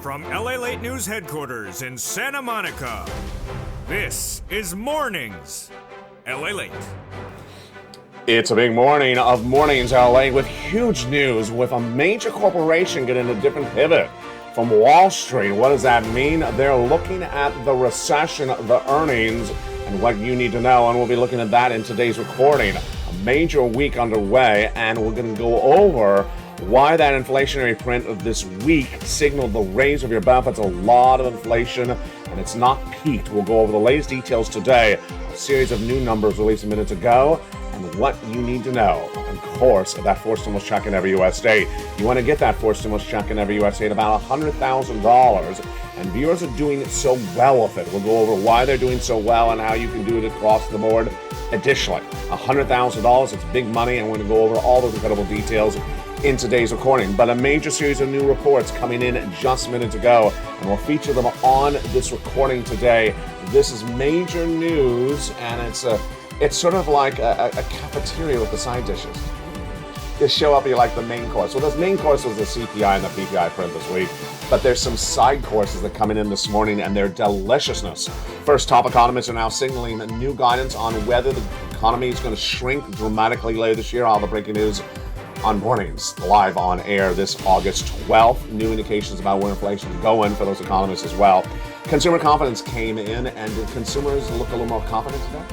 From LALATE News Headquarters in Santa Monica, this is Mornings LALATE. It's a big morning of Mornings LA with huge news with a major corporation getting a different pivot from Wall Street. What does that mean? They're looking at the recession, the earnings, and what you need to know. And we'll be looking at that in today's recording. A major week underway, and we're going to go over why that inflationary print of this week signaled the raise of your benefits. A lot of inflation, and it's not peaked. We'll go over the latest details today. A series of new numbers released a minute ago, and what you need to know. Of course, that forced stimulus check in every U.S. state. You want to get that forced stimulus check in every U.S. state, about $100,000, and viewers are doing so well with it. We'll go over why they're doing so well and how you can do it across the board. Additionally, $100,000, it's big money, and we're going to go over all those incredible details in today's recording. But a major series of new reports coming in just minutes ago, and we'll feature them on this recording today. This is major news, and it's sort of like a cafeteria with the side dishes. You show up, you like the main course. Well, this main course was the CPI and the PPI print this week, but there's some side courses that come in this morning, and their deliciousness. First, top economists are now signaling new guidance on whether the economy is going to shrink dramatically later this year. All the breaking news on Mornings, live on air this August 12th. New indications about where inflation is going for those economists as well. Consumer confidence came in, and did consumers look a little more confident today?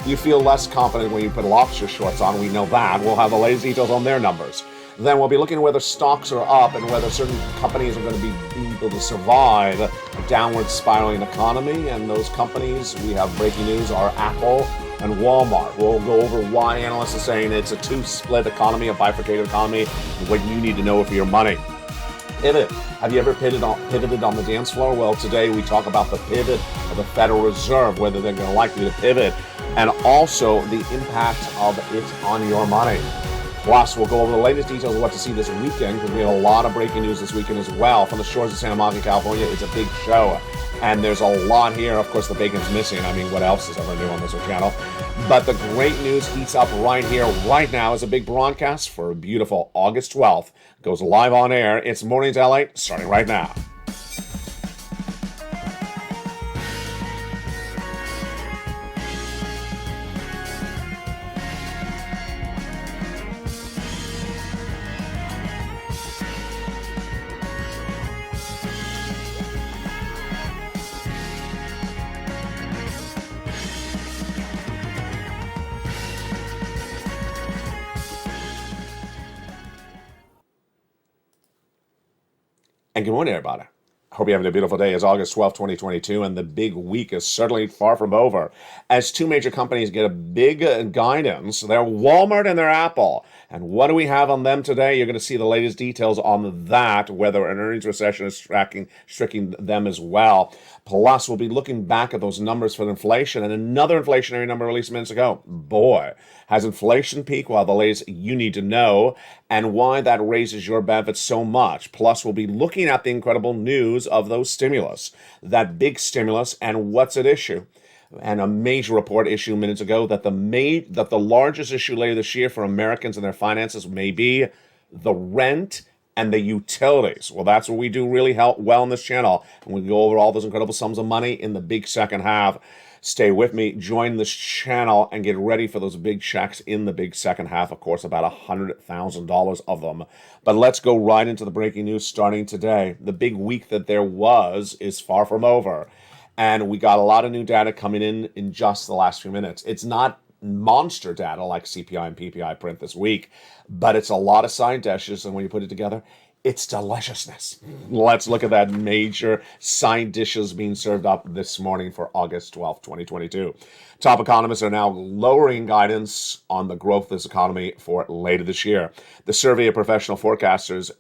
You feel less confident when you put lobster shorts on. We know that. We'll have the latest details on their numbers. Then we'll be looking at whether stocks are up and whether certain companies are going to be able to survive a downward spiraling economy. And those companies, we have breaking news, are Apple and Walmart. We'll go over why analysts are saying it's a two-split economy, a bifurcated economy, and what you need to know for your money. Pivot. Have you ever pivoted on the dance floor? Well, today we talk about the pivot of the Federal Reserve, whether they're going to likely to pivot, and also the impact of it on your money. Plus, we'll go over the latest details of what to see this weekend, because we have a lot of breaking news this weekend as well. From the shores of Santa Monica, California, it's a big show, and there's a lot here. Of course, the bacon's missing. I mean, what else is ever new on this channel? But the great news heats up right here, right now, is a big broadcast for a beautiful August 12th. Goes live on air. It's Mornings LA, starting right now. And good morning, everybody. Hope you're having a beautiful day. It's August 12th, 2022, and the big week is certainly far from over, as two major companies get a big guidance. They're Walmart and they're Apple. And what do we have on them today? You're going to see the latest details on that, whether an earnings recession is striking them as well. Plus, we'll be looking back at those numbers for inflation, and another inflationary number released minutes ago. Boy, has inflation peaked? Well, the latest you need to know, and why that raises your benefits so much. Plus, we'll be looking at the incredible news of those stimulus, that big stimulus, and what's at issue. And a major report issued minutes ago that the largest issue later this year for Americans and their finances may be the rent and the utilities. Well, that's what we do really well on this channel, and we go over all those incredible sums of money in the big second half. Stay with me, join this channel, and get ready for those big checks in the big second half. Of course, about $100,000 of them. But let's go right into the breaking news starting today. The big week that there was is far from over. And we got a lot of new data coming in just the last few minutes. It's not monster data like CPI and PPI print this week, but it's a lot of side dishes, and when you put it together, it's deliciousness. Let's look at that major side dishes being served up this morning for August 12th, 2022. Top economists are now lowering guidance on the growth of this economy for later this year. The survey of professional forecasters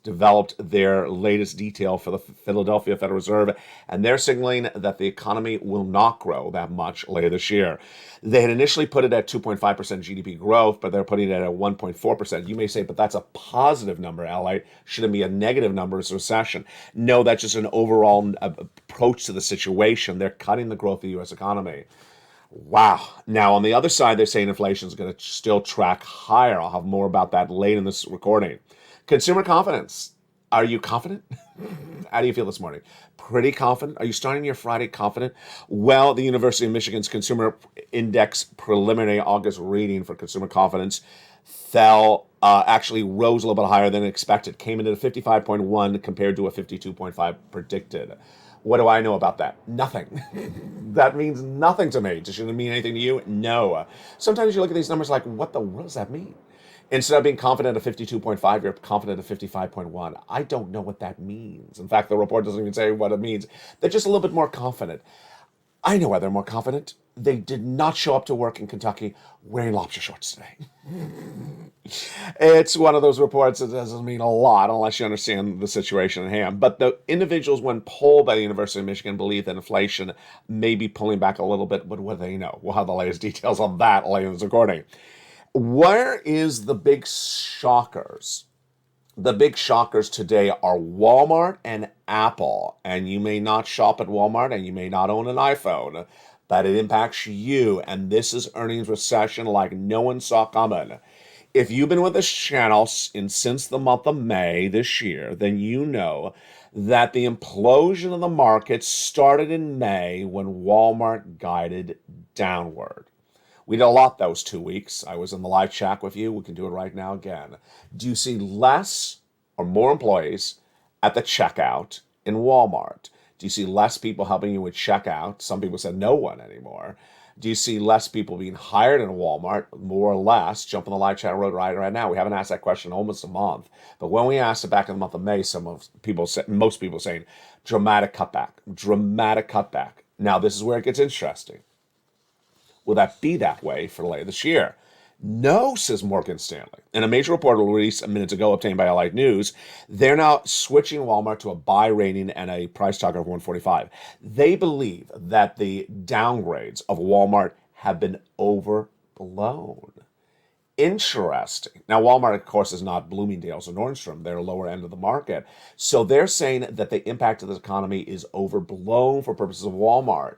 developed their latest detail for the Philadelphia Federal Reserve, and they're signaling that the economy will not grow that much later this year. They had initially put it at 2.5% GDP growth, but they're putting it at 1.4%. You may say, but that's a positive number, LA. Shouldn't be a negative number. It's a recession. No, that's just an overall approach to the situation. They're cutting the growth of the U.S. economy. Wow. Now, on the other side, they're saying inflation is going to still track higher. I'll have more about that late in this recording. Consumer confidence. Are you confident? How do you feel this morning? Pretty confident? Are you starting your Friday confident? Well, the University of Michigan's Consumer Index preliminary August reading for consumer confidence actually rose a little bit higher than expected. Came in at a 55.1 compared to a 52.5 predicted. What do I know about that? Nothing. That means nothing to me. Does it mean anything to you? No. Sometimes you look at these numbers like, what does that mean? Instead of being confident at 52.5, you're confident at 55.1. I don't know what that means. In fact, the report doesn't even say what it means. They're just a little bit more confident. I know why they're more confident. They did not show up to work in Kentucky wearing lobster shorts today. It's one of those reports that doesn't mean a lot unless you understand the situation at hand. But the individuals, when polled by the University of Michigan, believe that inflation may be pulling back a little bit. But what do they know? We'll have the latest details on that later in this recording. Where is the big shockers? The big shockers today are Walmart and Apple. And you may not shop at Walmart and you may not own an iPhone, but it impacts you. And this is earnings recession like no one saw coming. If you've been with this channel since the month of May this year, then you know that the implosion of the market started in May when Walmart guided downward. We did a lot those 2 weeks. I was in the live chat with you. We can do it right now again. Do you see less or more employees at the checkout in Walmart? Do you see less people helping you with checkout? Some people said no one anymore. Do you see less people being hired in Walmart, more or less? Jump on the live chat road right now. We haven't asked that question in almost a month. But when we asked it back in the month of May, most people saying dramatic cutback. Now, this is where it gets interesting. Will that be that way for later this year? No, says Morgan Stanley. In a major report released a minute ago obtained by LALATE News, they're now switching Walmart to a buy rating and a price target of 145. They believe that the downgrades of Walmart have been overblown. Interesting. Now, Walmart, of course, is not Bloomingdale's or Nordstrom. They're lower end of the market. So they're saying that the impact of this economy is overblown for purposes of Walmart.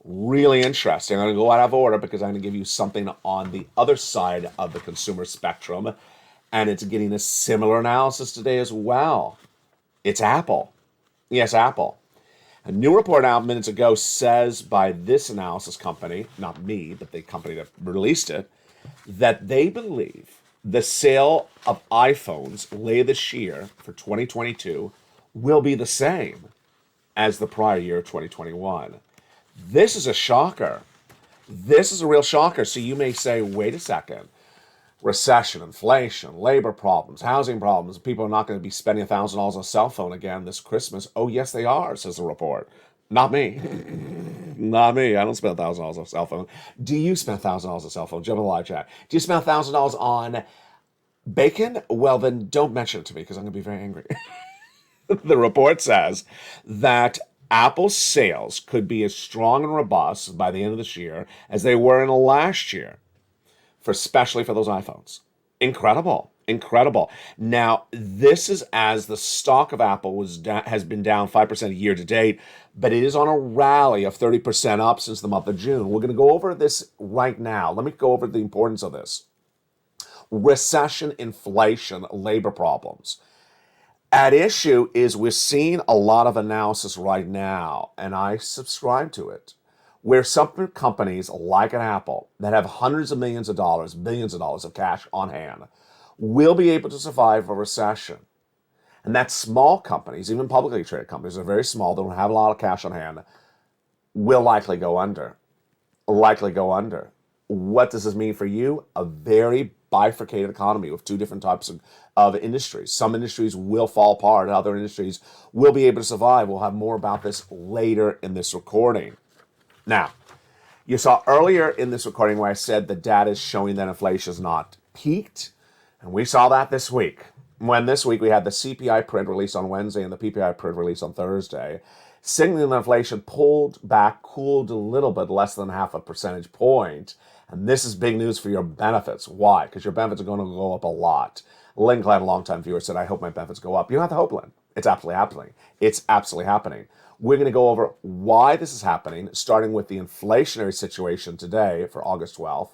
Really interesting. I'm going to go out of order because I'm going to give you something on the other side of the consumer spectrum, and it's getting a similar analysis today as well. It's Apple. Yes, Apple. A new report out minutes ago says by this analysis company, not me, but the company that released it, that they believe the sale of iPhones later this year for 2022 will be the same as the prior year, 2021. This is a shocker. This is a real shocker. So you may say, wait a second. Recession, inflation, labor problems, housing problems. People are not going to be spending $1,000 on a cell phone again this Christmas. Oh, yes, they are, says the report. Not me. Not me. I don't spend $1,000 on a cell phone. Do you spend $1,000 on a cell phone? Jump in the live chat. Do you spend $1,000 on bacon? Well, then don't mention it to me because I'm going to be very angry. The report says that Apple's sales could be as strong and robust by the end of this year as they were in last year, especially for those iPhones. Incredible. Now, this is as the stock of Apple has been down 5% year to date, but it is on a rally of 30% up since the month of June. We're going to go over this right now. Let me go over the importance of this. Recession, inflation, labor problems. At issue is we're seeing a lot of analysis right now, and I subscribe to it, where some companies like an Apple that have hundreds of millions of dollars, billions of dollars of cash on hand, will be able to survive a recession. And that small companies, even publicly traded companies, are very small, don't have a lot of cash on hand, will likely go under. What does this mean for you? A very bifurcated economy with two different types of industries. Some industries will fall apart. Other industries will be able to survive. We'll have more about this later in this recording. Now, you saw earlier in this recording where I said the data is showing that inflation is not peaked. And we saw that this week. When this week we had the CPI print released on Wednesday and the PPI print released on Thursday, signaling that inflation pulled back, cooled a little bit, less than half a percentage point. And this is big news for your benefits. Why? Because your benefits are going to go up a lot. Lynn Glenn, a longtime viewer, said, I hope my benefits go up. You don't have to hope, Lynn. It's absolutely happening. We're going to go over why this is happening, starting with the inflationary situation today for August 12th.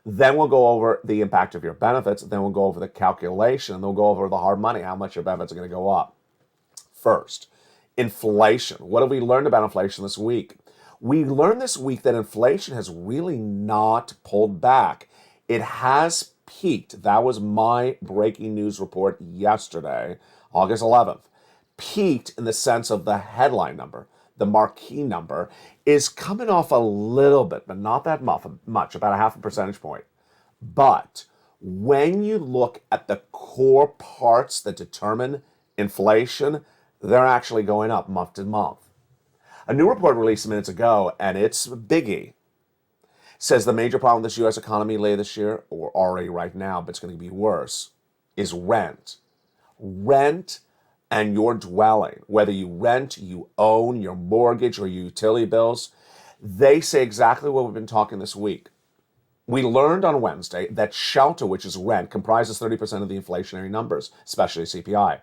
Then we'll go over the impact of your benefits. Then we'll go over the calculation. And then we'll go over the hard money, how much your benefits are going to go up. First, inflation. What have we learned about inflation this week? We learned this week that inflation has really not pulled back. It has peaked. That was my breaking news report yesterday, August 11th. Peaked in the sense of the headline number, the marquee number, is coming off a little bit, but not that much, about a half a percentage point. But when you look at the core parts that determine inflation, they're actually going up month to month. A new report released minutes ago, and it's biggie, says the major problem with this U.S. economy later this year, or already right now, but it's going to be worse, is rent. Rent and your dwelling, whether you rent, you own, your mortgage, or your utility bills, they say exactly what we've been talking this week. We learned on Wednesday that shelter, which is rent, comprises 30% of the inflationary numbers, especially CPI.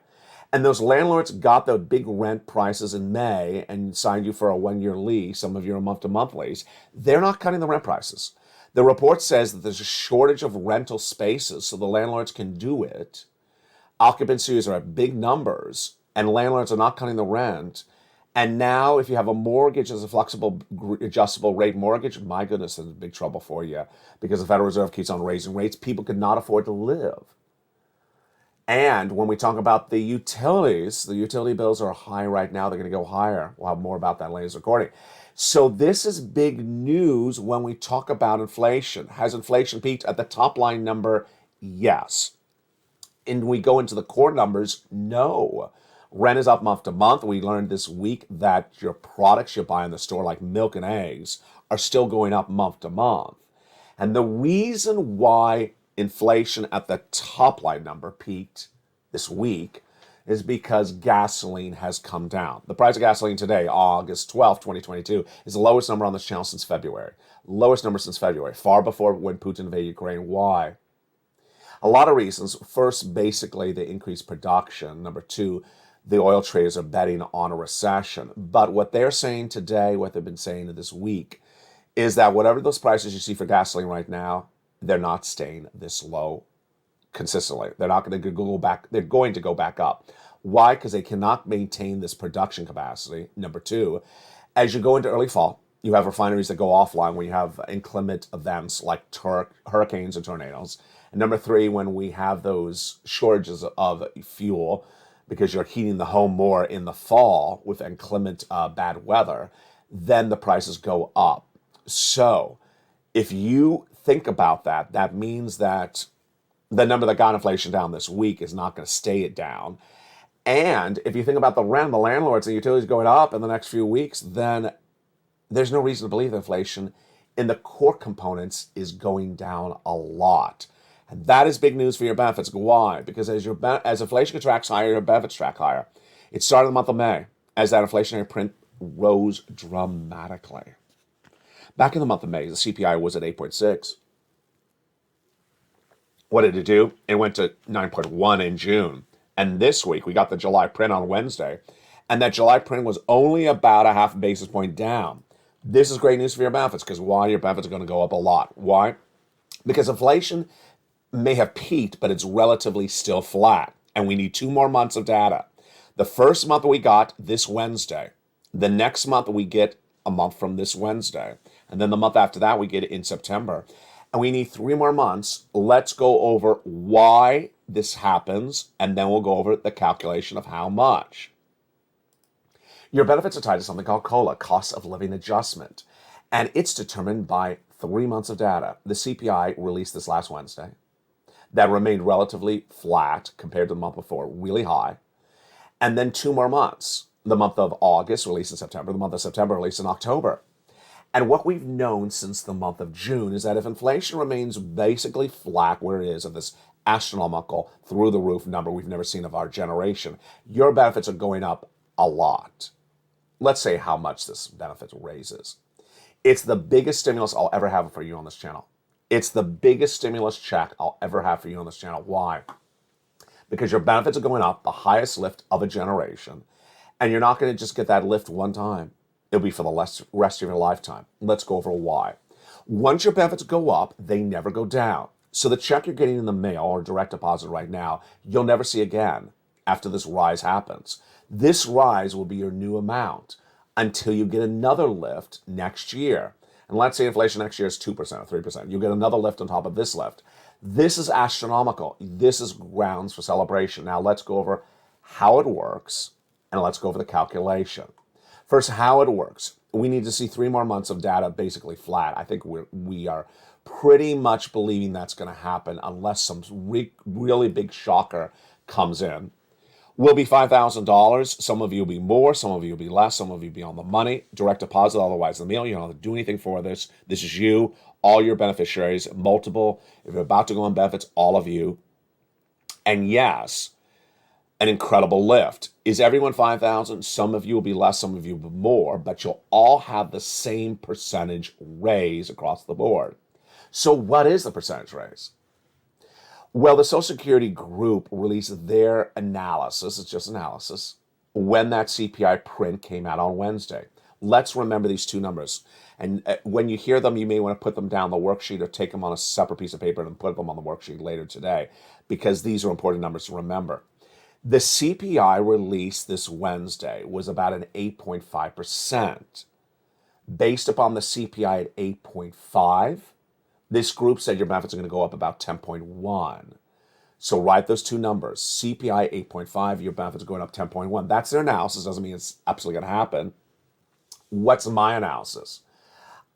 And those landlords got the big rent prices in May and signed you for a one-year lease, some of you are month-to-month lease. They're not cutting the rent prices. The report says that there's a shortage of rental spaces, so the landlords can do it. Occupancies are at big numbers, and landlords are not cutting the rent. And now, if you have a mortgage as a flexible, adjustable rate mortgage, my goodness, there's big trouble for you because the Federal Reserve keeps on raising rates. People could not afford to live. And when we talk about the utilities, the utility bills are high right now. They're going to go higher. We'll have more about that later in this recording. So this is big news when we talk about inflation. Has inflation peaked at the top line number? Yes. And we go into the core numbers, no. Rent is up month to month. We learned this week that your products you buy in the store, like milk and eggs, are still going up month to month. And the reason why inflation at the top line number peaked this week is because gasoline has come down. The price of gasoline today, August 12th, 2022, is the lowest number on this channel since February. Lowest number since February, far before when Putin invaded Ukraine. Why? A lot of reasons. First, basically, the increased production. Number two, the oil traders are betting on a recession. But what they're saying today, what they've been saying this week, is that whatever those prices you see for gasoline right now, they're not staying this low consistently. They're not going to go back. They're going to go back up. Why? Because they cannot maintain this production capacity. Number two, as you go into early fall, you have refineries that go offline when you have inclement events like hurricanes and tornadoes. And number three, when we have those shortages of fuel, because you're heating the home more in the fall with inclement bad weather, then the prices go up. So if you think about that, that means that the number that got inflation down this week is not going to stay it down. And if you think about the rent, the landlords, and utilities going up in the next few weeks, then there's no reason to believe that inflation in the core components is going down a lot. And that is big news for your benefits. Why? Because as inflation tracks higher, your benefits track higher. It started in the month of May as that inflationary print rose dramatically. Back in the month of May, the CPI was at 8.6. What did it do? It went to 9.1 in June. And this week, we got the July print on Wednesday. And that July print was only about a half basis point down. This is great news for your benefits because why? Your benefits are going to go up a lot. Why? Because inflation may have peaked, but it's relatively still flat. And we need 2 more months of data. The first month we got this Wednesday. The next month we get a month from this Wednesday. And then the month after that, we get it in September. And we need 3 more months. Let's go over why this happens, and then we'll go over the calculation of how much. Your benefits are tied to something called COLA, cost of living adjustment. And it's determined by 3 months of data. The CPI released this last Wednesday. That remained relatively flat compared to the month before, really high. And then 2 more months. The month of August released in September, the month of September released in October. And what we've known since the month of June is that if inflation remains basically flat where it is at this astronomical, through the roof number we've never seen of our generation, your benefits are going up a lot. Let's say how much this benefit raises. It's the biggest stimulus I'll ever have for you on this channel. It's the biggest stimulus check I'll ever have for you on this channel. Why? Because your benefits are going up, the highest lift of a generation, and you're not going to just get that lift one time. It'll be for the rest of your lifetime. Let's go over why. Once your benefits go up, they never go down. So the check you're getting in the mail or direct deposit right now, you'll never see again. after this rise happens. This rise will be your new amount until you get another lift next year. And let's say inflation next year is 2% or 3%. You'll get another lift on top of this lift. This is astronomical. This is grounds for celebration. Now let's go over how it works, and let's go over the calculation. First, how it works. We need to see 3 more months of data basically flat. I think we are pretty much believing that's going to happen unless some really big shocker comes in. Will be $5,000. Some of you will be more, some of you will be less, some of you will be on the money. Direct deposit, otherwise the mail. You don't have to do anything for this. This is you, all your beneficiaries, multiple. If you're about to go on benefits, all of you. And yes, an incredible lift. Is everyone 5,000? Some of you will be less, some of you will be more, but you'll all have the same percentage raise across the board. So what is the percentage raise? Well, the Social Security group released their analysis, it's just analysis, when that CPI print came out on Wednesday. Let's remember these two numbers. And when you hear them, you may want to put them down the worksheet or take them on a separate piece of paper and put them on the worksheet later today, because these are important numbers to remember. The CPI released this Wednesday was about an 8.5%. Based upon the CPI at 8.5, this group said your benefits are going to go up about 10.1. So write those two numbers. CPI 8.5, your benefits are going up 10.1. That's their analysis. Doesn't mean it's absolutely going to happen. What's my analysis?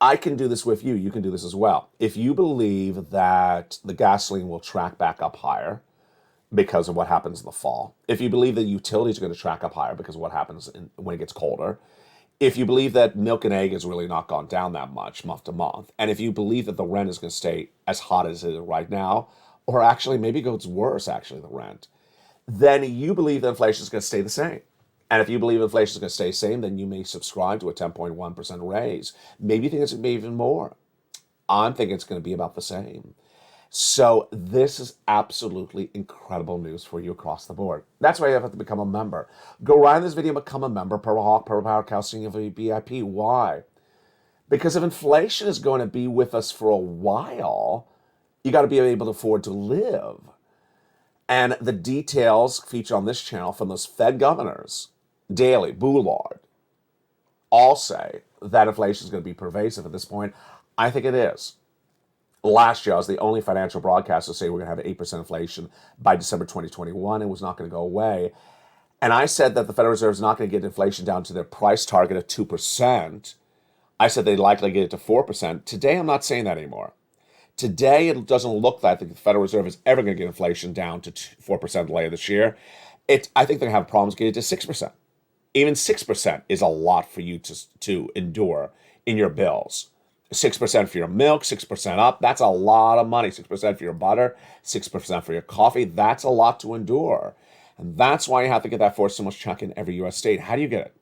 I can do this with you. You can do this as well. If you believe that the gasoline will track back up higher because of what happens in the fall, if you believe that utilities are going to track up higher because of what happens when it gets colder, if you believe that milk and egg has really not gone down that much month to month, and if you believe that the rent is going to stay as hot as it is right now, or actually maybe it goes worse, actually, the rent, then you believe that inflation is going to stay the same. And if you believe inflation is going to stay the same, then you may subscribe to a 10.1% raise. Maybe you think it's going to be even more. I'm thinking it's going to be about the same. So this is absolutely incredible news for you across the board. That's why you have to become a member. Go right in this video and become a member. Purple Hawk, Purple Power, Calcium VIP. Why? Because if inflation is going to be with us for a while, you got to be able to afford to live. And the details featured on this channel from those Fed governors, Daly, Boulard, all say that inflation is going to be pervasive at this point. I think it is. Last year, I was the only financial broadcaster to say we're going to have 8% inflation by December 2021. It was not going to go away. And I said that the Federal Reserve is not going to get inflation down to their price target of 2%. I said they'd likely get it to 4%. Today, I'm not saying that anymore. Today, it doesn't look like the Federal Reserve is ever going to get inflation down to 4% later this year. I think they're going to have problems getting it to 6%. Even 6% is a lot for you to endure in your bills. 6% for your milk, 6% up, that's a lot of money. 6% for your butter, 6% for your coffee, that's a lot to endure. And that's why you have to get that fourth stimulus check in every U.S. state. How do you get it?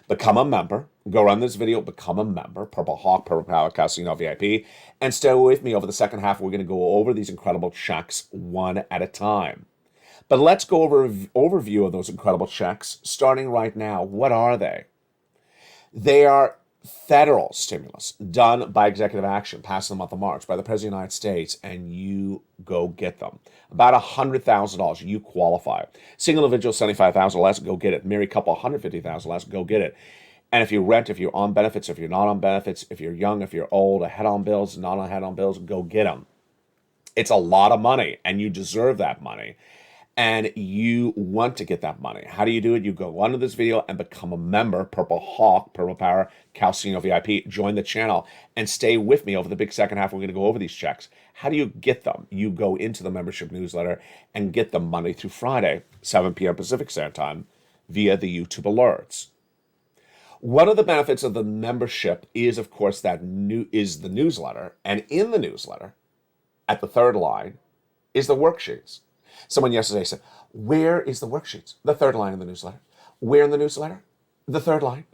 Become a member. Go run this video, become a member. Purple Hawk, Purple Power, Casino VIP. And stay with me over the second half. We're going to go over these incredible checks one at a time. But let's go over an overview of those incredible checks, starting right now. What are they? They are federal stimulus done by executive action, passed in the month of March by the President of the United States, and you go get them. About $100,000, you qualify. Single individual, $75,000 or less, go get it. Married couple, $150,000 or less, go get it. And if you rent, if you're on benefits, if you're not on benefits, if you're young, if you're old, ahead on bills, not ahead on bills, go get them. It's a lot of money, and you deserve that money. And you want to get that money. How do you do it? You go under this video and become a member, Purple Hawk, Purple Power, Calcino VIP. Join the channel and stay with me over the big second half. We're going to go over these checks. How do you get them? You go into the membership newsletter and get them Monday through Friday, 7 p.m. Pacific Standard Time, via the YouTube alerts. One of the benefits of the membership is, of course, the newsletter. And in the newsletter, at the third line, is the worksheets. Someone yesterday said, where is the worksheets? The third line in the newsletter. Where in the newsletter? The third line.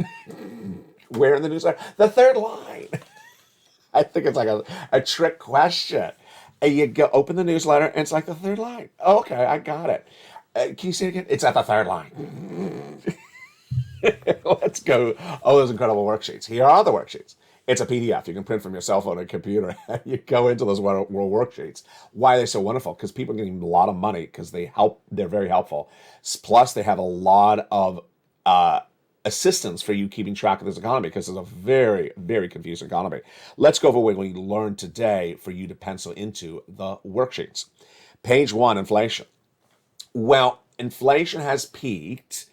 Where in the newsletter? The third line. I think it's like a trick question. And you go open the newsletter and it's like the third line. Okay, I got it. Can you say it again? It's at the third line. Let's go. Oh, those incredible worksheets. Here are the worksheets. It's a PDF you can print from your cell phone and computer. You go into those world worksheets. Why are they so wonderful? Because people are getting a lot of money because they're very helpful. Plus, they have a lot of assistance for you keeping track of this economy because it's a very, very confused economy. Let's go over what we learned today for you to pencil into the worksheets. Page 1, inflation. Well, inflation has peaked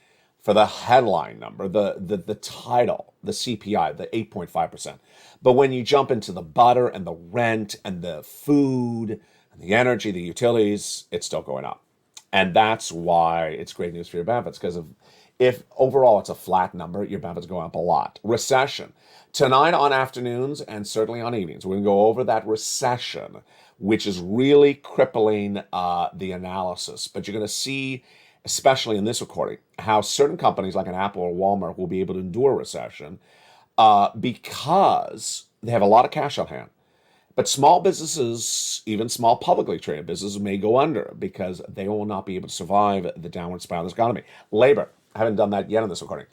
for the headline number, the title, the CPI, the 8.5%. But when you jump into the butter and the rent and the food and the energy, the utilities, it's still going up. And that's why it's great news for your benefits, because if overall it's a flat number, your benefits go up a lot. Recession. Tonight on afternoons and certainly on evenings, we're going to go over that recession, which is really crippling the analysis. But you're going to see, especially in this recording, how certain companies like an Apple or Walmart will be able to endure a recession because they have a lot of cash on hand. But small businesses, even small publicly traded businesses, may go under because they will not be able to survive the downward spiral of this economy. Labor, I haven't done that yet in this recording.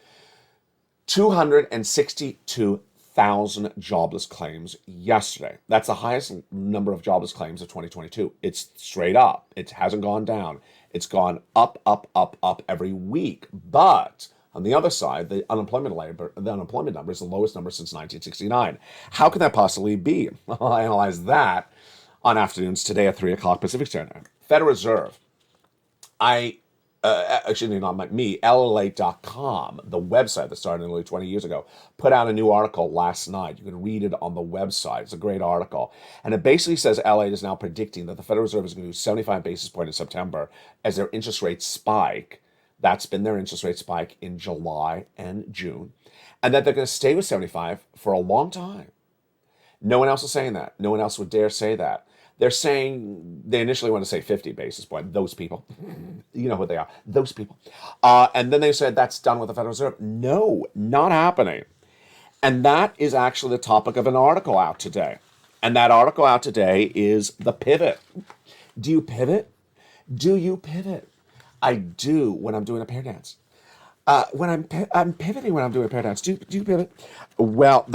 262,000 jobless claims yesterday. That's the highest number of jobless claims of 2022. It's straight up. It hasn't gone down. It's gone up, up, up, up every week. But on the other side, the unemployment number is the lowest number since 1969. How could that possibly be? I'll analyze that on afternoons today at 3 o'clock Pacific Standard Time. Federal Reserve. Actually, not me, LALATE.com, the website that started nearly 20 years ago, put out a new article last night. You can read it on the website. It's a great article. And it basically says LA is now predicting that the Federal Reserve is going to do 75 basis points in September as their interest rates spike. That's been their interest rate spike in July and June. And that they're going to stay with 75 for a long time. No one else is saying that. No one else would dare say that. They're saying, they initially want to say 50 basis points. Those people. You know who they are. Those people. And then they said, that's done with the Federal Reserve. No, not happening. And that is actually the topic of an article out today. And that article out today is the pivot. Do you pivot? Do you pivot? I do when I'm doing a pair dance. When I'm pivoting when I'm doing a pair dance. Do you pivot? Well,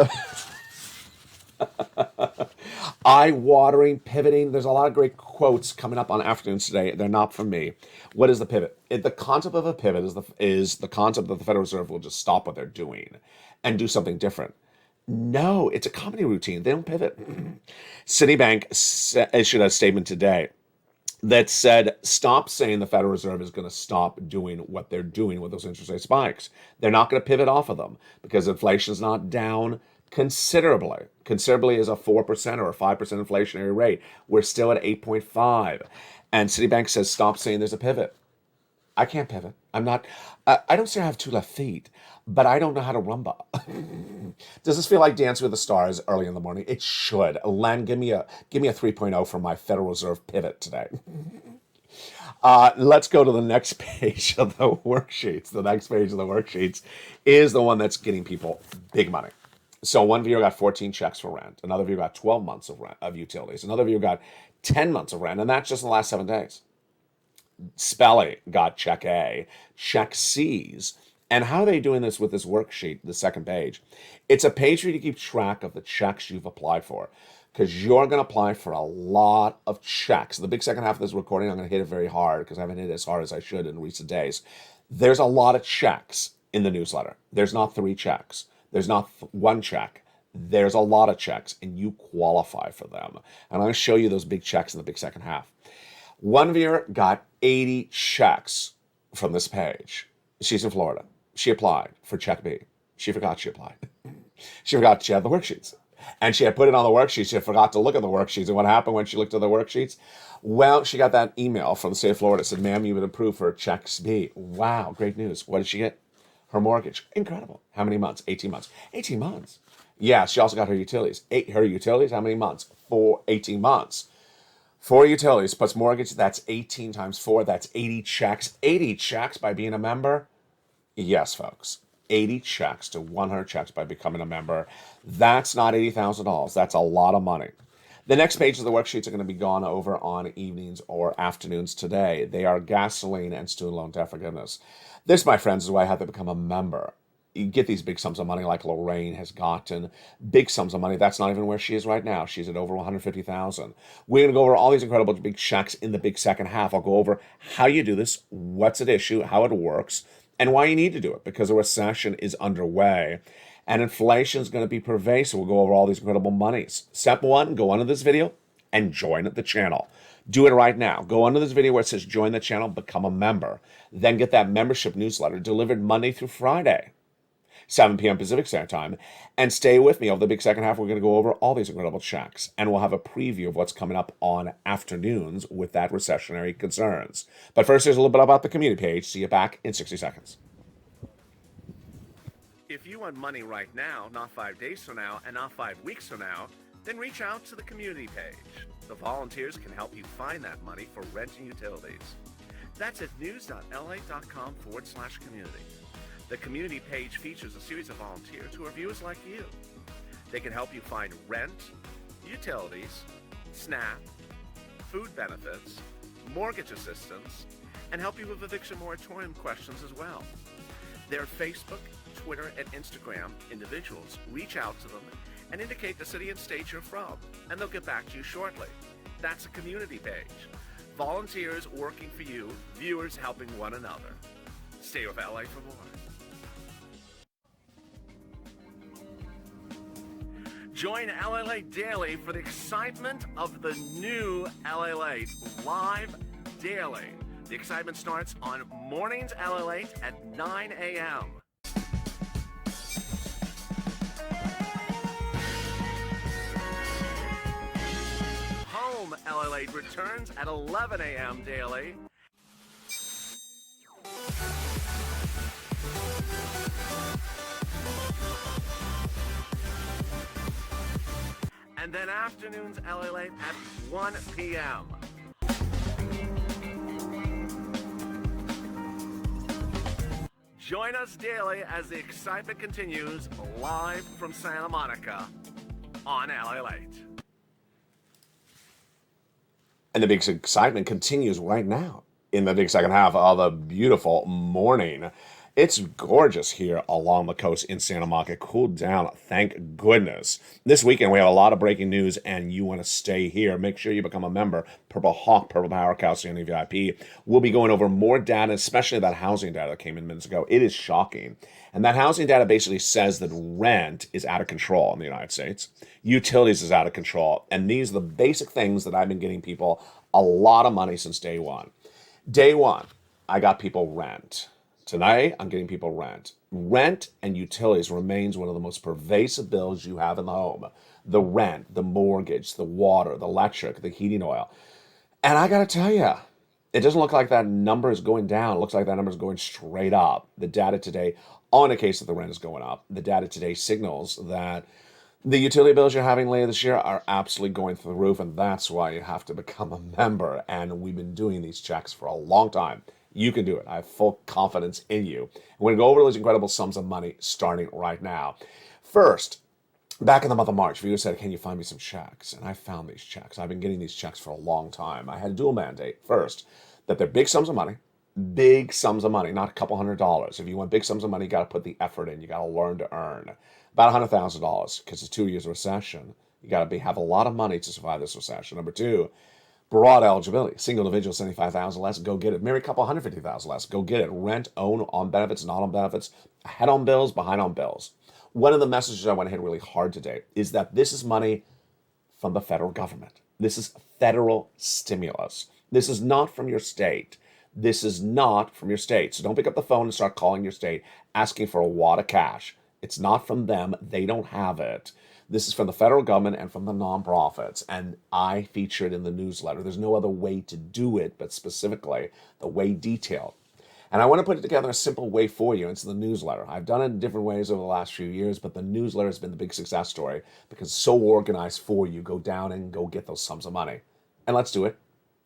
eye-watering, pivoting. There's a lot of great quotes coming up on afternoons today. They're not from me. What is the pivot? The concept of a pivot is the concept that the Federal Reserve will just stop what they're doing and do something different. No, it's a company routine. They don't pivot. Citibank issued a statement today that said, stop saying the Federal Reserve is going to stop doing what they're doing with those interest rate spikes. They're not going to pivot off of them because inflation's not down considerably. Considerably is a 4% or a 5% inflationary rate. We're still at 8.5. And Citibank says, stop saying there's a pivot. I can't pivot. I'm not, I don't say I have two left feet, but I don't know how to rumba. Does this feel like Dancing with the Stars early in the morning? It should. Len, give me a 3.0 for my Federal Reserve pivot today. Let's go to the next page of the worksheets. The next page of the worksheets is the one that's getting people big money. So one viewer got 14 checks for rent. Another viewer got 12 months of rent of utilities. Another viewer got 10 months of rent, and that's just in the last 7 days. Spelly got check A, check C's. And how are they doing this with this worksheet, the second page? It's a page for you to keep track of the checks you've applied for, because you're going to apply for a lot of checks. The big second half of this recording, I'm going to hit it very hard because I haven't hit it as hard as I should in recent days. There's a lot of checks in the newsletter. There's not 3 checks. There's not 1 check. There's a lot of checks, and you qualify for them. And I'm going to show you those big checks in the big second half. One viewer got 80 checks from this page. She's in Florida. She applied for check B. She forgot she applied. She forgot she had the worksheets. And she had put it on the worksheets. She forgot to look at the worksheets. And what happened when she looked at the worksheets? Well, she got that email from the state of Florida. It said, ma'am, you've been approved for checks B. Wow, great news. What did she get? Her mortgage. Incredible. How many months? 18 months. 18 months. Yeah, she also got her utilities. Her utilities, how many months? 18 months. 4 utilities plus mortgage, that's 18 times 4. That's 80 checks. 80 checks by being a member? Yes, folks. 80 checks to 100 checks by becoming a member. That's not $80,000. That's a lot of money. The next page of the worksheets are going to be gone over on evenings or afternoons today. They are gasoline and student loan debt forgiveness. This, my friends, is why I had to become a member. you get these big sums of money like Lorraine has gotten big sums of money. That's not even where she is right now. She's at over 150,000. We're going to go over all these incredible big checks in the big second half. I'll go over how you do this, what's at issue, how it works, and why you need to do it, because a recession is underway and inflation is going to be pervasive. We'll go over all these incredible monies. Step one, go under this video and join the channel. Do it right now. Go under this video where it says join the channel, become a member. Then get that membership newsletter delivered Monday through Friday, 7 p.m. Pacific Standard Time, and stay with me over the big second half. We're going to go over all these incredible checks, and we'll have a preview of what's coming up on afternoons with that recessionary concerns. But first, here's a little bit about the community page. See you back in 60 seconds. If you want money right now, not 5 days from now, and not 5 weeks from now, then reach out to the community page. The volunteers can help you find that money for rent and utilities. That's at news.lalate.com/community. The community page features a series of volunteers who are viewers like you. They can help you find rent, utilities, SNAP, food benefits, mortgage assistance, and help you with eviction moratorium questions as well. Their Facebook, Twitter, and Instagram individuals reach out to them and indicate the city and state you're from, and they'll get back to you shortly. That's a community page. Volunteers working for you, viewers helping one another. Stay with LA for more. Join LALATE Daily for the excitement of the new LALATE live daily. The excitement starts on Mornings LALATE at 9 a.m. Home LALATE returns at 11 a.m. daily. And then afternoons LALATE at 1 p.m. Join us daily as the excitement continues live from Santa Monica on LALATE. And the big excitement continues right now in the big second half of a beautiful morning. It's gorgeous here along the coast in Santa Monica. Cooled down, thank goodness. This weekend we have a lot of breaking news, and you want to stay here. Make sure you become a member. Purple Hawk, Purple Power, Calcium VIP. We'll be going over more data, especially that housing data that came in minutes ago. It is shocking. And that housing data basically says that rent is out of control in the United States. Utilities is out of control. And these are the basic things that I've been getting people a lot of money since day one. Day one, I got people rent. Tonight, I'm getting people rent. Rent and utilities remains one of the most pervasive bills you have in the home. The rent, the mortgage, the water, the electric, the heating oil. And I got to tell you, it doesn't look like that number is going down. It looks like that number is going straight up. The data today, on the case that the rent is going up, the data today signals that the utility bills you're having later this year are absolutely going through the roof, and that's why you have to become a member. And we've been doing these checks for a long time. You can do it. I have full confidence in you. We're going to go over those incredible sums of money starting right now. First, back in the month of March, viewers said, can you find me some checks? And I found these checks. I've been getting these checks for a long time. I had a dual mandate. First, that they're big sums of money, not a couple $100s. If you want big sums of money, you got to put the effort in. You got to learn to earn. About $100,000, because it's 2 years of recession. You got to have a lot of money to survive this recession. Number two, broad eligibility. Single individual, 75,000 less, go get it. Married couple, 150,000 less, go get it. Rent, own, on benefits, not on benefits, ahead on bills, behind on bills. One of the messages I want to hit really hard today is that this is money from the federal government. This is federal stimulus. This is not from your state. This is not from your state. So don't pick up the phone and start calling your state asking for a wad of cash. It's not from them. They don't have it. This is from the federal government and from the nonprofits, and I feature it in the newsletter. There's no other way to do it, but specifically the way detailed. And I want to put it together in a simple way for you. It's the newsletter. I've done it in different ways over the last few years, but the newsletter has been the big success story because it's so organized for you. Go down and go get those sums of money. And let's do it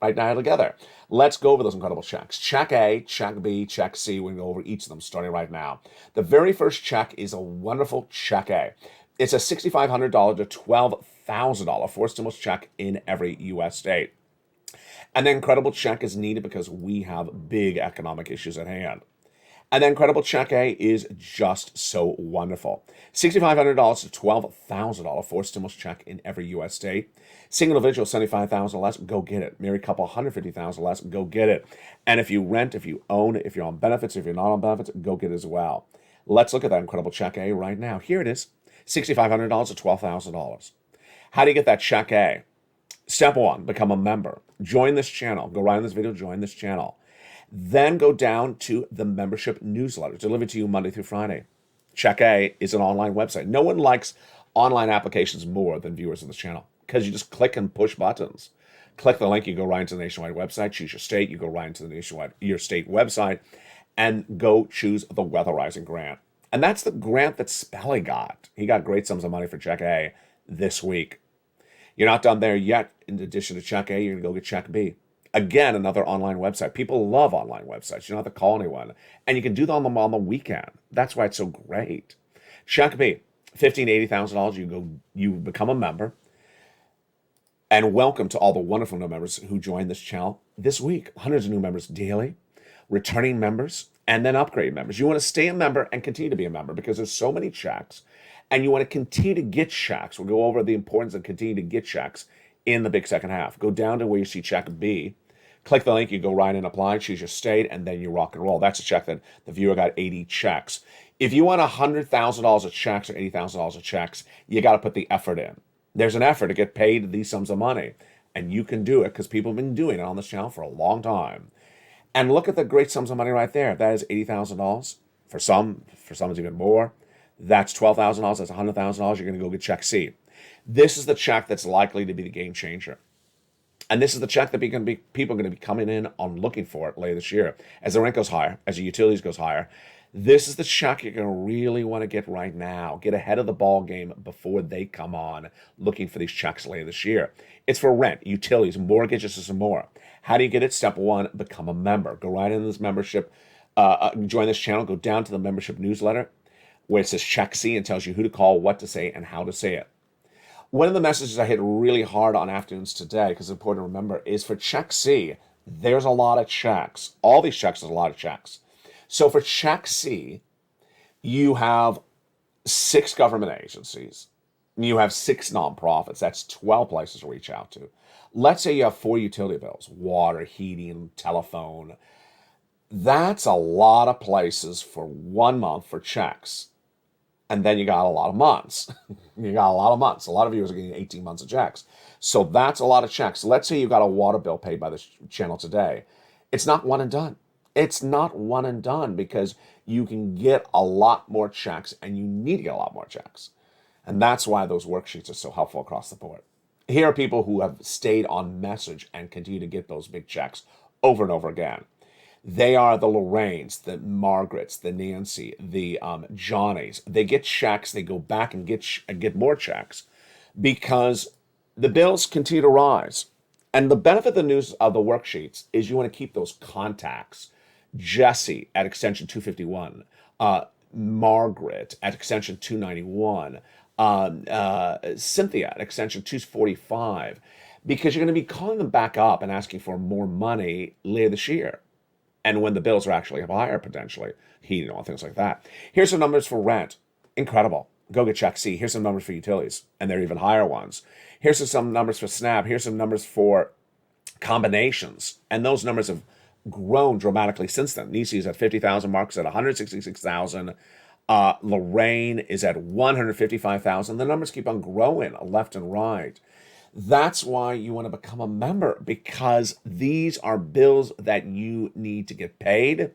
right now together. Let's go over those incredible checks. Check A, check B, check C. We're going to go over each of them starting right now. The very first check is a wonderful check A. It's a $6,500 to $12,000 forced stimulus check in every U.S. state. An incredible check is needed because we have big economic issues at hand. And then Credible Check A is just so wonderful. $6,500 to $12,000 for stimulus check in every U.S. state. Single individual, $75,000 less, go get it. Married couple, $150,000 less, go get it. And if you rent, if you own, if you're on benefits, if you're not on benefits, go get it as well. Let's look at that Incredible Check A right now. Here it is, $6,500 to $12,000. How do you get that Check A? Step one, become a member. Join this channel. Go right in this video, join this channel. Then go down to the membership newsletter, delivered to you Monday through Friday. Check A is an online website. No one likes online applications more than viewers of this channel because you just click and push buttons. Click the link, you go right into the Nationwide website, choose your state, you go right into your state website, and go choose the Weatherizing grant. And that's the grant that Spelly got. He got great sums of money for Check A this week. You're not done there yet. In addition to Check A, you're going to go get Check B. Again, another online website. People love online websites. You don't have to call anyone. And you can do them on the weekend. That's why it's so great. Check B, $15,000 to $80,000. You become a member. And welcome to all the wonderful new members who joined this channel this week. Hundreds of new members daily, returning members, and then upgrade members. You want to stay a member and continue to be a member because there's so many checks. And you want to continue to get checks. We'll go over the importance of continuing to get checks in the big second half. Go down to where you see Check B. Click the link, you go right in, apply, choose your state, and then you rock and roll. That's a check that the viewer got 80 checks. If you want $100,000 of checks or $80,000 of checks, you got to put the effort in. There's an effort to get paid these sums of money, and you can do it because people have been doing it on this channel for a long time. And look at the great sums of money right there. That is $80,000. For some it's even more. That's $12,000. That's $100,000. You're going to go get Check C. This is the check that's likely to be the game changer. And this is the check that people are going to be coming in on looking for it later this year. As the rent goes higher, as the utilities goes higher, this is the check you're going to really want to get right now. Get ahead of the ball game before they come on looking for these checks later this year. It's for rent, utilities, mortgages, and some more. How do you get it? Step one, become a member. Go right into this membership, join this channel, go down to the membership newsletter where it says Check C and tells you who to call, what to say, and how to say it. One of the messages I hit really hard on afternoons today, because it's important to remember, is for Check C, there's a lot of checks. All these checks, there's a lot of checks. So for Check C, you have 6 government agencies. You have 6 nonprofits. That's 12 places to reach out to. Let's say you have 4 utility bills, water, heating, telephone. That's a lot of places for 1 month for checks. And then you got a lot of months. You got a lot of months. A lot of viewers are getting 18 months of checks. So that's a lot of checks. Let's say you got a water bill paid by this channel today. It's not one and done. It's not one and done because you can get a lot more checks and you need to get a lot more checks. And that's why those worksheets are so helpful across the board. Here are people who have stayed on message and continue to get those big checks over and over again. They are the Lorraines, the Margarets, the Nancy, the Johnnies. They get checks. They go back and get more checks because the bills continue to rise. And the benefit of the news of the worksheets is you want to keep those contacts. Jesse at extension 251, Margaret at extension 291, Cynthia at extension 245, because you're going to be calling them back up and asking for more money later this year. And when the bills are actually higher, potentially, heating and things like that. Here's some numbers for rent. Incredible. Go get Check C. Here's some numbers for utilities, and they're even higher ones. Here's some numbers for SNAP. Here's some numbers for combinations, and those numbers have grown dramatically since then. Nisi is at 50,000, Mark's at 166,000. Lorraine is at 155,000. The numbers keep on growing left and right. That's why you want to become a member, because these are bills that you need to get paid,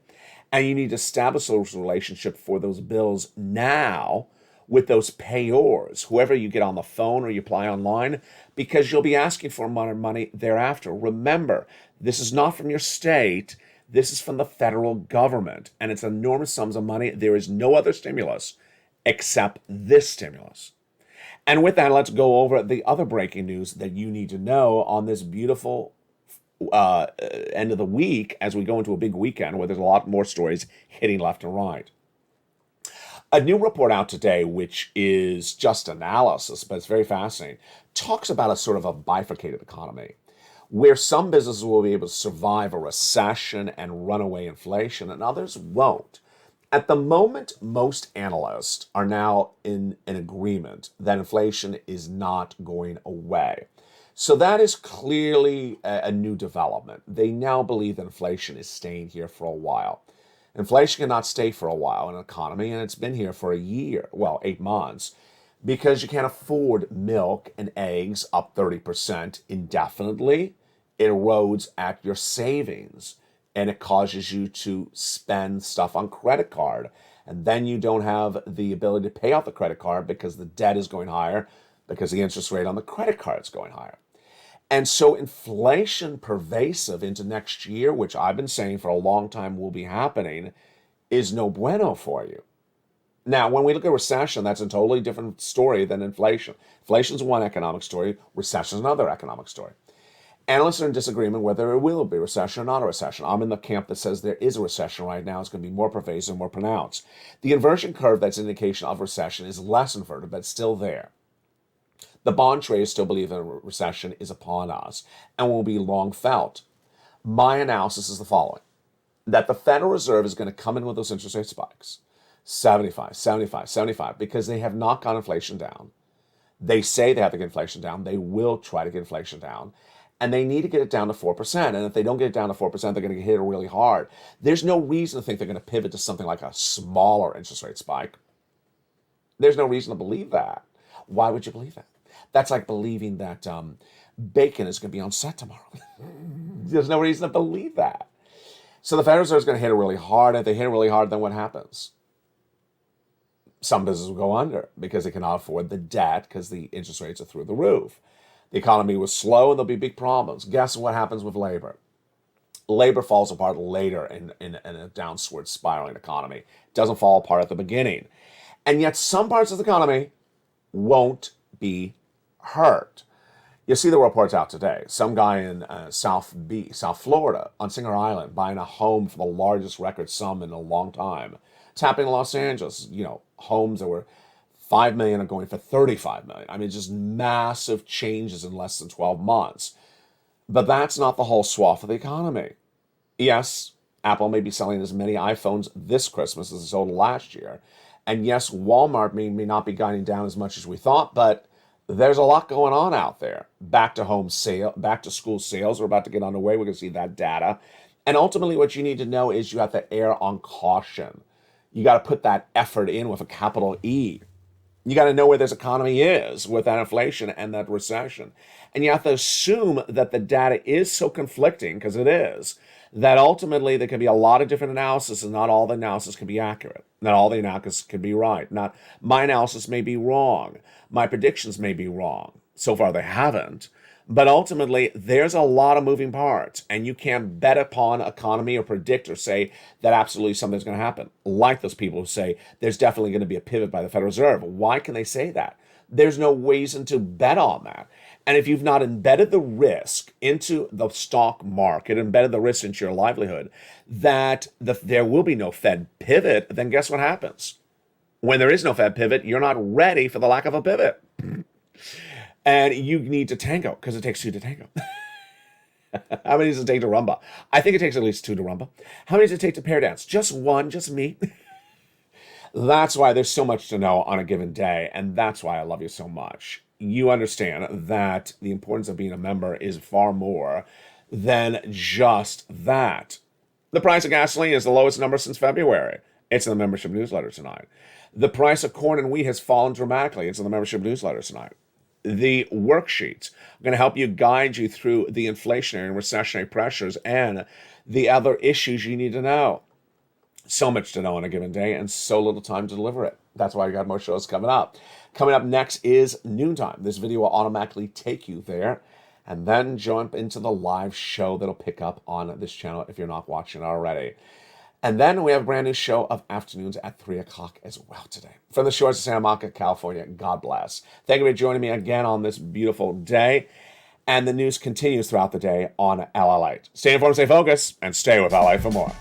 and you need to establish those relationships for those bills now with those payors, whoever you get on the phone or you apply online, because you'll be asking for more money thereafter. Remember, this is not from your state. This is from the federal government, and it's enormous sums of money. There is no other stimulus except this stimulus. And with that, let's go over the other breaking news that you need to know on this beautiful end of the week as we go into a big weekend where there's a lot more stories hitting left and right. A new report out today, which is just analysis, but it's very fascinating, talks about a sort of a bifurcated economy where some businesses will be able to survive a recession and runaway inflation and others won't. At the moment, most analysts are now in an agreement that inflation is not going away. So that is clearly a new development. They now believe that inflation is staying here for a while. Inflation cannot stay for a while in an economy, and it's been here for a year, well, 8 months, because you can't afford milk and eggs up 30% indefinitely. It erodes at your savings, and it causes you to spend stuff on credit card. And then you don't have the ability to pay off the credit card because the debt is going higher, because the interest rate on the credit card is going higher. And so inflation pervasive into next year, which I've been saying for a long time will be happening, is no bueno for you. Now, when we look at recession, that's a totally different story than inflation. Inflation is one economic story. Recession is another economic story. Analysts are in disagreement whether it will be a recession or not a recession. I'm in the camp that says there is a recession right now. It's going to be more pervasive, more pronounced. The inversion curve that's an indication of recession is less inverted, but still there. The bond traders still believe that a recession is upon us and will be long felt. My analysis is the following, that the Federal Reserve is going to come in with those interest rate spikes, 75, 75, 75, because they have not got inflation down. They say they have to get inflation down. They will try to get inflation down. And they need to get it down to 4%. And if they don't get it down to 4%, they're going to get hit really hard. There's no reason to think they're going to pivot to something like a smaller interest rate spike. There's no reason to believe that. Why would you believe that? That's like believing that bacon is going to be on set tomorrow. There's no reason to believe that. So the Federal Reserve is going to hit it really hard. If they hit it really hard, then what happens? Some businesses will go under because they cannot afford the debt because the interest rates are through the roof. The economy was slow and there'll be big problems. Guess what happens with labor? Labor falls apart later in a downward spiraling economy. It doesn't fall apart at the beginning. And yet some parts of the economy won't be hurt. You see the reports out today. Some guy in South Florida on Singer Island buying a home for the largest record sum in a long time. It's happening in Los Angeles. Homes that were $5 million are going for $35 million. I mean, just massive changes in less than 12 months. But that's not the whole swath of the economy. Yes, Apple may be selling as many iPhones this Christmas as it sold last year. And yes, Walmart may not be guiding down as much as we thought, but there's a lot going on out there. Back to school sales are about to get underway. We're going to see that data. And ultimately what you need to know is you have to err on caution. You got to put that effort in with a capital E. You got to know where this economy is with that inflation and that recession. And you have to assume that the data is so conflicting, because it is, that ultimately there can be a lot of different analysis and not all the analysis can be accurate. Not all the analysis can be right. Not my analysis may be wrong. My predictions may be wrong. So far they haven't. But ultimately, there's a lot of moving parts, and you can't bet upon economy or predict or say that absolutely something's going to happen. Like those people who say there's definitely going to be a pivot by the Federal Reserve. Why can they say that? There's no reason to bet on that. And if you've not embedded the risk into the stock market, embedded the risk into your livelihood, that there will be no Fed pivot, then guess what happens? When there is no Fed pivot, you're not ready for the lack of a pivot. And you need to tango, because it takes two to tango. How many does it take to rumba? I think it takes at least two to rumba. How many does it take to pair dance? Just one, just me. That's why there's so much to know on a given day, and that's why I love you so much. You understand that the importance of being a member is far more than just that. The price of gasoline is the lowest number since February. It's in the membership newsletter tonight. The price of corn and wheat has fallen dramatically. It's in the membership newsletter tonight. The worksheets are going to help you guide you through the inflationary and recessionary pressures and the other issues you need to know. So much to know on a given day and so little time to deliver it. That's why I got more shows coming up. Coming up next is Noontime. This video will automatically take you there, and then jump into the live show that'll pick up on this channel if you're not watching already. And then we have a brand new show of afternoons at 3 o'clock as well today. From the shores of Santa Monica, California, God bless. Thank you for joining me again on this beautiful day. And the news continues throughout the day on LALATE. Stay informed, stay focused, and stay with LA for more.